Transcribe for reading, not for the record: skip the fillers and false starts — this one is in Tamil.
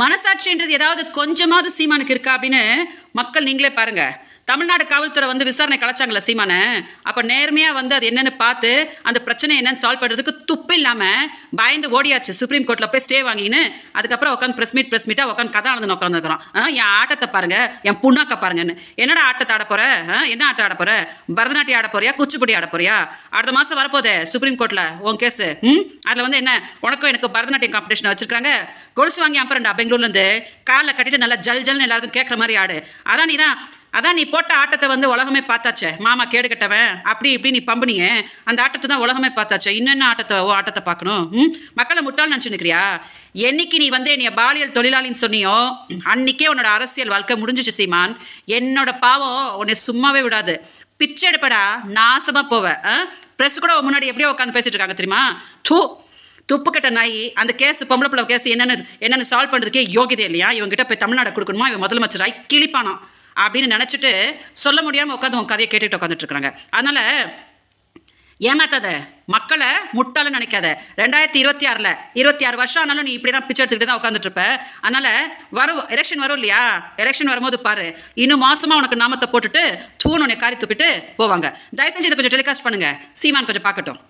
மனசாட்சின்றது ஏதாவது கொஞ்சமாவது சீமானுக்கு இருக்கா அப்படின்னு மக்கள் நீங்களே பாருங்க. தமிழ்நாடு காவல்துறை வந்து விசாரணை கலைச்சாங்களா சீமான, அப்போ நேர்மையாக வந்து அது என்னென்னு பார்த்து அந்த பிரச்சனை என்னன்னு சால்வ் பண்ணுறதுக்கு துப்பு இல்லாமல் பயந்து ஓடியாச்சு சுப்ரீம் கோர்ட்டில் போய் ஸ்டே வாங்கின்னு. அதுக்கப்புறம் உட்காந்து ப்ரெஸ் மீட்டாக உட்காந்து கதை ஆனந்து உட்காந்துருக்குறோம். என் ஆட்டத்தை பாருங்க, என் புண்ணாக்க பாருங்கன்னு. என்னடா ஆட்டத்தை ஆட போற? என்ன ஆட்டம் ஆட போற? பரதநாட்டியம் ஆட போறியா, குச்சிப்புடி ஆட போறியா? அடுத்த மாதம் வரப்போதே சுப்ரீம் கோர்ட்டில் உன் கேஸு. அதில் வந்து என்ன உனக்கும் எனக்கு பரதநாட்டியம் காம்படிஷன் வச்சிருக்காங்க. கொலுசு வாங்கி அப்புறம்டா பெங்களூர்லேருந்து காலில் கட்டிட்டு நல்லா ஜல் ஜல்னு எல்லாருக்கும் கேட்குற மாதிரி ஆடு. அதான் நீ போட்ட ஆட்டத்தை வந்து உலகமே பார்த்தாச்சே. மாமா கேடு கட்டவன் அப்படி இப்படி நீ பம்புனீங்க, அந்த ஆட்டத்தை தான் உலகமே பார்த்தாச்சே. இன்னென்ன ஆட்டத்தை பார்க்கணும்? மக்களை முட்டாள் நினச்சுன்னுக்கிறியா? என்னைக்கு நீ வந்து என்னைய பாலியல் தொழிலாளின்னு சொன்னியோ அன்னைக்கே உன்னோட அரசியல் வாழ்க்கை முடிஞ்சிச்சு சீமான். என்னோட பாவம் உன்னை சும்மாவே விடாது. பிச்சை எடுப்படா, நாசமாக போவ. ப்ரெஸ் கூட முன்னாடி எப்படியோ உட்காந்து பேசிட்டு இருக்காங்க தெரியுமா? துப்பு கட்ட நாய். அந்த கேஸ் பொம்பளை பிள்ளை கேஸ் என்னென்னு சால்வ் பண்ணுறதுக்கே யோகியதே இல்லையா? இவங்ககிட்ட போய் தமிழ்நாடு கொடுக்கணுமா? இவன் முதலமைச்சராய் கிளிப்பானான் அப்படின்னு நினச்சிட்டு சொல்ல முடியாமல் உட்காந்து உன் கதையை கேட்டுட்டு உட்காந்துட்டு இருக்காங்க. அதனால ஏமாத்தாத, மக்களை முட்டாளன்னு நினைக்காத. 2026 26 வருஷம் ஆனாலும் நீ இப்படி தான் பிச்சை எடுத்துக்கிட்டு தான் உட்காந்துட்டு இருப்ப. அதனால எலெக்ஷன் வரும் இல்லையா? எலெக்ஷன் வரும்போது பாரு, இன்னும் மாசமா உனக்கு நாமத்தை போட்டுட்டு உன்னை காரி துப்பிட்டு போவாங்க. தயவு செஞ்சு இதை கொஞ்சம் டெலிகாஸ்ட் பண்ணுங்க, சீமான் கொஞ்சம் பார்க்கட்டும்.